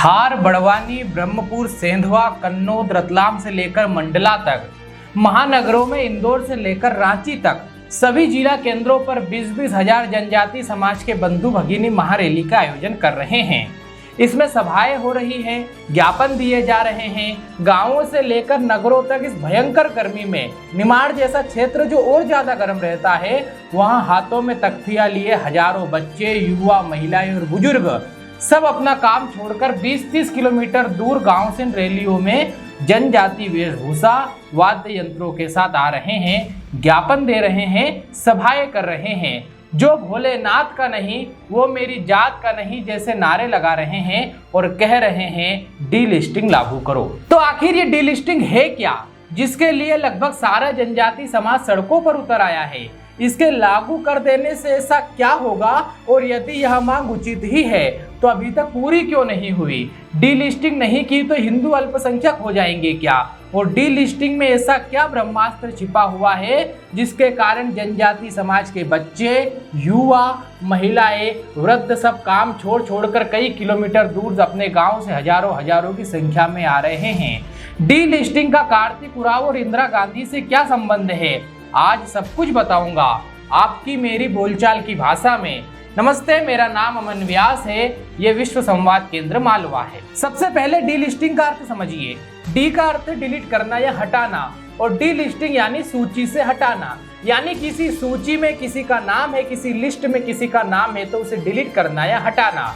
धार, बड़वानी, ब्रह्मपुर, सेंधवा, कन्नौज, रतलाम से लेकर मंडला तक, महानगरों में इंदौर से लेकर रांची तक सभी जिला केंद्रों पर 20-20 हजार जनजाति समाज के बंधु भगिनी महारैली का आयोजन कर रहे हैं। इसमें सभाएं हो रही हैं, ज्ञापन दिए जा रहे हैं। गांवों से लेकर नगरों तक इस भयंकर गर्मी में निमाड़ जैसा क्षेत्र जो और ज्यादा गर्म रहता है, वहां हाथों में तख्तियां लिए हजारों बच्चे, युवा, महिलाएं और बुजुर्ग सब अपना काम छोड़कर 20-30 किलोमीटर दूर गांव से रैलियों में जनजाति वेशभूषा वाद्य यंत्रों के साथ आ रहे हैं, ज्ञापन दे रहे हैं, सभाएं कर रहे हैं। जो भोलेनाथ का नहीं वो मेरी जात का नहीं जैसे नारे लगा रहे हैं और कह रहे हैं डीलिस्टिंग लागू करो। तो आखिर ये डीलिस्टिंग है क्या, जिसके लिए लगभग सारा जनजाति समाज सड़कों पर उतर आया है? इसके लागू कर देने से ऐसा क्या होगा, और यदि यह मांग उचित ही है तो अभी तक पूरी क्यों नहीं हुई? डीलिस्टिंग नहीं की तो हिंदू अल्पसंख्यक हो जाएंगे क्या? और डीलिस्टिंग में ऐसा क्या ब्रह्मास्त्र छिपा हुआ है जिसके कारण जनजाति समाज के बच्चे, युवा, महिलाएं, वृद्ध सब काम छोड़ छोड़कर कई किलोमीटर दूर अपने गांव से हजारों की संख्या में आ रहे हैं? डीलिस्टिंग का कार्तिक उरांव और इंदिरा गांधी से क्या संबंध है? आज सब कुछ बताऊंगा आपकी मेरी बोलचाल की भाषा में। नमस्ते, मेरा नाम अमन व्यास है। ये विश्व संवाद केंद्र मालवा है। सबसे पहले डीलिस्टिंग का अर्थ समझिए। डी का अर्थ डिलीट करना या हटाना, और डीलिस्टिंग यानी सूची से हटाना, यानी किसी सूची में किसी का नाम है, किसी लिस्ट में किसी का नाम है तो उसे डिलीट करना या हटाना।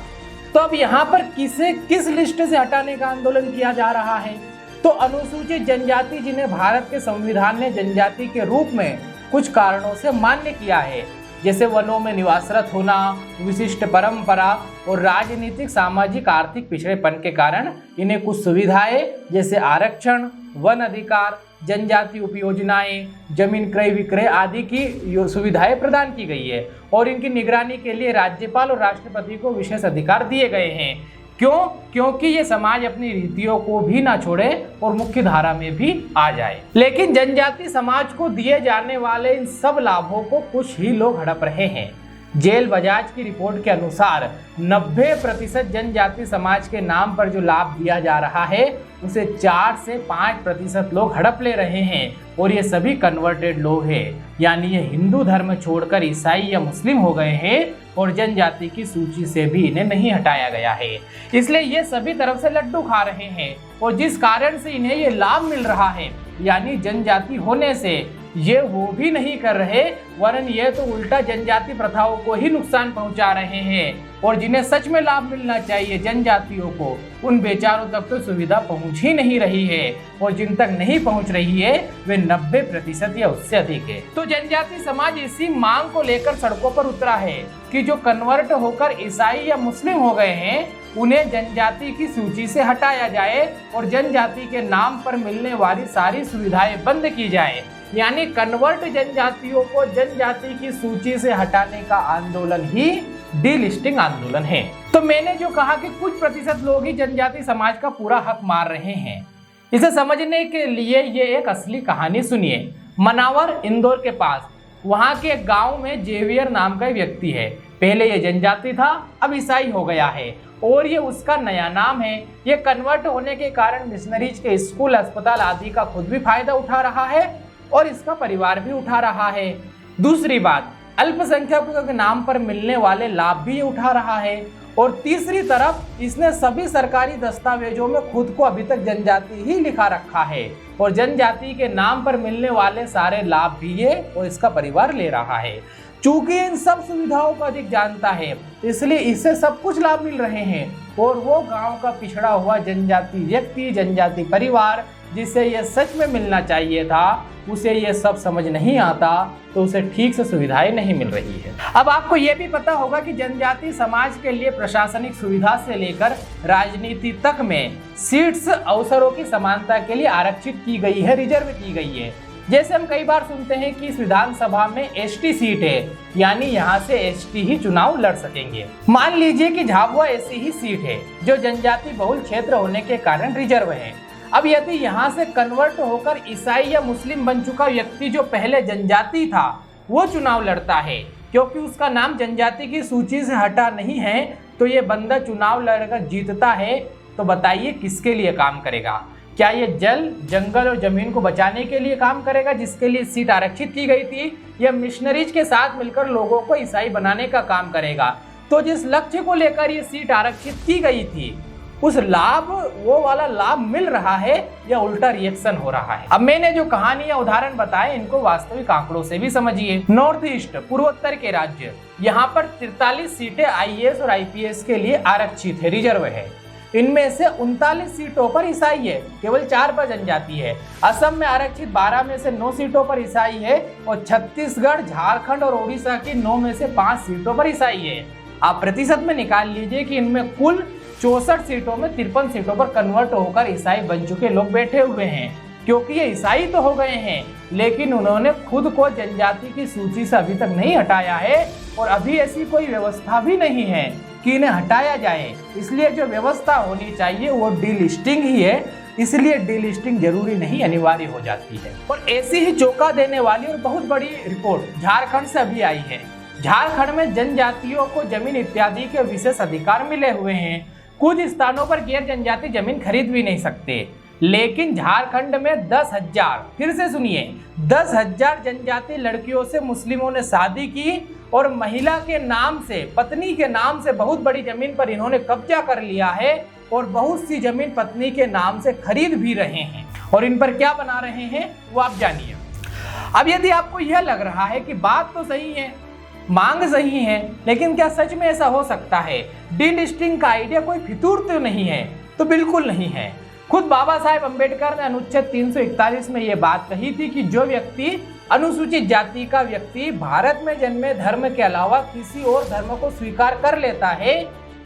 तो अब यहाँ पर किस लिस्ट से हटाने का आंदोलन किया जा रहा है? तो अनुसूचित जनजाति, जिन्हें भारत के संविधान ने जनजाति के रूप में कुछ कारणों से मान्य किया है, जैसे वनों में निवासरत होना, विशिष्ट परंपरा और राजनीतिक, सामाजिक, आर्थिक पिछड़ेपन के कारण इन्हें कुछ सुविधाएं जैसे आरक्षण, वन अधिकार, जनजाति उपयोजनाएं, जमीन क्रय विक्रय आदि की सुविधाएं प्रदान की गई है, और इनकी निगरानी के लिए राज्यपाल और राष्ट्रपति को विशेष अधिकार दिए गए हैं। क्यों? क्योंकि ये समाज अपनी रीतियों को भी ना छोड़े और मुख्य धारा में भी आ जाए। लेकिन जनजाति समाज को दिए जाने वाले इन सब लाभों को कुछ ही लोग हड़प रहे हैं। जेल बजाज की रिपोर्ट के अनुसार 90% जनजाति समाज के नाम पर जो लाभ दिया जा रहा है उसे 4 से 5% लोग हड़प ले रहे हैं, और ये सभी कन्वर्टेड लोग हैं, यानी ये हिंदू धर्म छोड़कर ईसाई या मुस्लिम हो गए हैं और जनजाति की सूची से भी इन्हें नहीं हटाया गया है। इसलिए ये सभी तरफ से लड्डू खा रहे हैं, और जिस कारण से इन्हें ये लाभ मिल रहा है, यानी जनजाति होने से, ये वो भी नहीं कर रहे, वरन ये तो उल्टा जनजाति प्रथाओं को ही नुकसान पहुंचा रहे हैं। और जिन्हें सच में लाभ मिलना चाहिए जनजातियों को, उन बेचारों तक तो सुविधा पहुंच ही नहीं रही है, और जिन तक नहीं पहुंच रही है वे 90% या उससे अधिक है। तो जनजाति समाज इसी मांग को लेकर सड़कों पर उतरा है कि जो कन्वर्ट होकर ईसाई या मुस्लिम हो गए हैं उन्हें जनजाति की सूची से हटाया जाए और जनजाति के नाम पर मिलने वाली सारी सुविधाएं बंद की जाए। यानी कन्वर्ट जनजातियों को जनजाति की सूची से हटाने का आंदोलन ही डीलिस्टिंग आंदोलन है। तो मैंने जो कहा कि कुछ प्रतिशत लोग ही जनजाति समाज का पूरा हक मार रहे हैं, इसे समझने के लिए ये एक असली कहानी सुनिए। मनावर, इंदौर के पास, वहाँ के एक गांव में जेवियर नाम का व्यक्ति है। पहले ये जनजाति था, अब ईसाई हो गया है, और ये उसका नया नाम है। ये कन्वर्ट होने के कारण मिशनरीज के स्कूल, अस्पताल आदि का खुद भी फायदा उठा रहा है और इसका परिवार भी उठा रहा है। दूसरी बात, अल्पसंख्यकों के नाम पर मिलने वाले लाभ भी ये उठा रहा है, और तीसरी तरफ इसने सभी सरकारी दस्तावेजों में खुद को अभी तक जनजाति ही लिखा रखा है, और जनजाति के नाम पर मिलने वाले सारे लाभ भी ये और इसका परिवार ले रहा है। चूंकि इन सब सुविधाओं को अधिक जानता है, इसलिए इससे सब कुछ लाभ मिल रहे हैं, और वो गांव का पिछड़ा हुआ जनजाति व्यक्ति, जनजाति परिवार जिसे ये सच में मिलना चाहिए था, उसे ये सब समझ नहीं आता, तो उसे ठीक से सुविधाएं नहीं मिल रही है। अब आपको ये भी पता होगा कि जनजाति समाज के लिए प्रशासनिक सुविधा से लेकर राजनीति तक में सीट्स, अवसरों की समानता के लिए आरक्षित की गई है, रिजर्व की गई है। जैसे हम कई बार सुनते हैं कि इस विधानसभा में एसटी सीट है, यानी यहाँ से एसटी ही चुनाव लड़ सकेंगे। मान लीजिए कि झाबुआ ऐसी ही सीट है जो जनजाति बहुल क्षेत्र होने के कारण रिजर्व है। अब यदि यहाँ से कन्वर्ट होकर ईसाई या मुस्लिम बन चुका व्यक्ति जो पहले जनजाति था वो चुनाव लड़ता है, क्योंकि उसका नाम जनजाति की सूची से हटा नहीं है, तो ये बंदा चुनाव लड़कर जीतता है, तो बताइए किसके लिए काम करेगा? क्या ये जल, जंगल और जमीन को बचाने के लिए काम करेगा जिसके लिए सीट आरक्षित की गई थी, या मिशनरीज के साथ मिलकर लोगों को ईसाई बनाने का काम करेगा? तो जिस लक्ष्य को लेकर ये सीट आरक्षित की गई थी उस वो वाला लाभ मिल रहा है या उल्टा रिएक्शन हो रहा है? अब मैंने जो कहानी या उदाहरण बताए इनको वास्तविक आंकड़ों से भी समझिए। नॉर्थ ईस्ट, पूर्वोत्तर के राज्य, यहाँ पर 43 सीटें IAS और IPS के लिए आरक्षित है, रिजर्व है। इनमें से 39 सीटों पर ईसाई है, केवल 4 पर जनजाति है। असम में आरक्षित 12 में से 9 सीटों पर ईसाई है और छत्तीसगढ़, झारखंड और ओडिशा की 9 में से 5 सीटों पर ईसाई है। आप प्रतिशत में निकाल लीजिए कि इनमें कुल 64 सीटों में 53 सीटों पर कन्वर्ट होकर ईसाई बन चुके लोग बैठे हुए हैं। क्योंकि ये ईसाई तो हो गए हैं लेकिन उन्होंने खुद को जनजाति की सूची से अभी तक नहीं हटाया है और अभी ऐसी कोई व्यवस्था भी नहीं है कि इन्हें हटाया जाए। इसलिए जो व्यवस्था होनी चाहिए वो डीलिस्टिंग ही है, इसलिए डीलिस्टिंग जरूरी नहीं, अनिवार्य हो जाती है। और ऐसी ही चौंका देने वाली और बहुत बड़ी रिपोर्ट झारखंड से अभी आई है। झारखंड में जनजातियों को जमीन इत्यादि के विशेष अधिकार मिले हुए हैं। कुछ स्थानों पर गैर जनजाति जमीन खरीद भी नहीं सकते, लेकिन झारखंड में 10,000, फिर से सुनिए, 10,000 जनजाति लड़कियों से मुस्लिमों ने शादी की और महिला के नाम से, पत्नी के नाम से बहुत बड़ी जमीन पर इन्होंने कब्जा कर लिया है और बहुत सी जमीन पत्नी के नाम से खरीद भी रहे हैं। और इन पर क्या बना रहे हैं वो आप जानिए। अब यदि आपको यह लग रहा है कि बात तो सही है, मांग सही है, लेकिन क्या सच में ऐसा हो सकता है? डीलिस्टिंग का आइडिया कोई फितूर तो नहीं है? तो बिल्कुल नहीं है। खुद बाबा साहेब अम्बेडकर ने अनुच्छेद 341 में ये बात कही थी कि जो व्यक्ति, अनुसूचित जाति का व्यक्ति भारत में जन्मे धर्म के अलावा किसी और धर्म को स्वीकार कर लेता है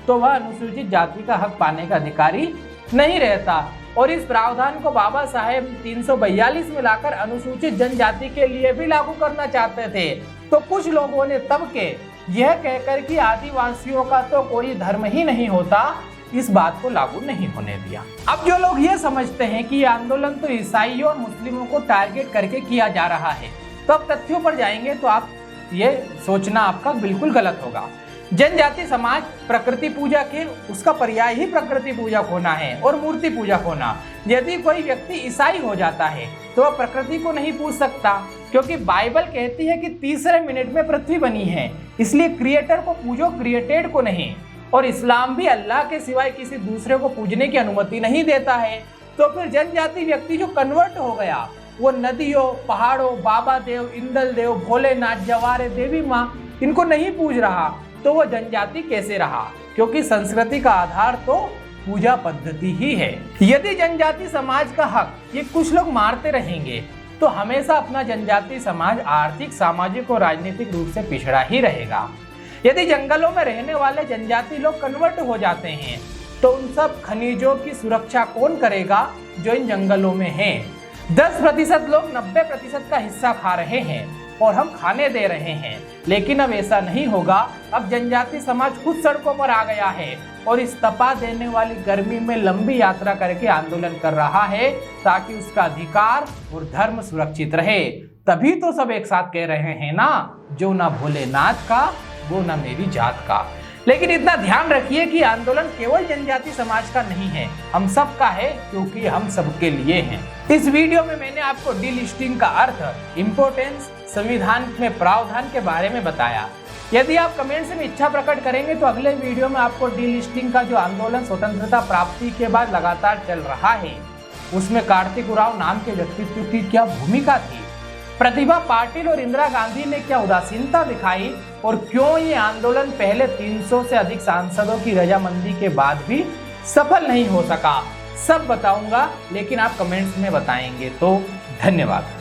तो वह अनुसूचित जाति का हक पाने का अधिकारी नहीं रहता। और इस प्रावधान को बाबा साहेब 342 में लाकर अनुसूचित जनजाति के लिए भी लागू करना चाहते थे। तो कुछ लोगों ने तब के यह कहकर कि आदिवासियों का तो कोई धर्म ही नहीं होता, इस बात को लागू नहीं होने दिया। अब जो लोग ये समझते हैं कि ये आंदोलन तो ईसाइयों और मुस्लिमों को टारगेट करके किया जा रहा है, तो अब तथ्यों पर जाएंगे तो आप ये सोचना आपका बिल्कुल गलत होगा। जनजाति समाज प्रकृति पूजा के, उसका पर्याय ही प्रकृति पूजक होना है और मूर्ति पूजक होना। यदि कोई व्यक्ति ईसाई हो जाता है तो वह प्रकृति को नहीं पूज सकता, क्योंकि बाइबल कहती है कि तीसरे मिनट में पृथ्वी बनी है, इसलिए क्रिएटर को पूजो, क्रिएटेड को नहीं। और इस्लाम भी अल्लाह के सिवाय किसी दूसरे को पूजने की अनुमति नहीं देता है। तो फिर जनजाति व्यक्ति जो कन्वर्ट हो गया वो नदियों, पहाड़ों, बाबा देव, इंदल देव, भोलेनाथ, जवारे, देवी माँ, इनको नहीं पूज रहा, तो वो जनजाति कैसे रहा? क्योंकि संस्कृति का आधार तो पूजा पद्धति ही है। यदि जनजाति समाज का हक ये कुछ लोग मारते रहेंगे तो हमेशा अपना जनजाति समाज आर्थिक, सामाजिक और राजनीतिक रूप से पिछड़ा ही रहेगा। यदि जंगलों में रहने वाले जनजाति लोग कन्वर्ट हो जाते हैं तो उन सब खनिजों की सुरक्षा कौन करेगा जो इन जंगलों में हैं? 10% लोग 90% का हिस्सा खा रहे हैं और हम खाने दे रहे हैं, लेकिन अब ऐसा नहीं होगा। अब जनजाति समाज खुद सड़कों पर आ गया है और इस तपा देने वाली गर्मी में लंबी यात्रा करके आंदोलन कर रहा है ताकि उसका अधिकार और धर्म सुरक्षित रहे। तभी तो सब एक साथ कह रहे हैं ना, जो ना भोलेनाथ का वो ना मेरी जात का। लेकिन इतना ध्यान रखिए कि आंदोलन केवल जनजाति समाज का नहीं है, हम सब का है, क्योंकि हम सबके लिए हैं। इस वीडियो में मैंने आपको डीलिस्टिंग का अर्थ, इम्पोर्टेंस, संविधान में प्रावधान के बारे में बताया। यदि आप कमेंट्स में इच्छा प्रकट करेंगे तो अगले वीडियो में आपको डीलिस्टिंग का जो आंदोलन स्वतंत्रता प्राप्ति के बाद लगातार चल रहा है उसमें कार्तिक उरांव नाम के व्यक्तित्व की क्या भूमिका थी, प्रतिभा पाटिल और इंदिरा गांधी ने क्या उदासीनता दिखाई और क्यों ये आंदोलन पहले 300 से अधिक सांसदों की रजामंदी के बाद भी सफल नहीं हो सका, सब बताऊंगा। लेकिन आप कमेंट्स में बताएंगे तो धन्यवाद।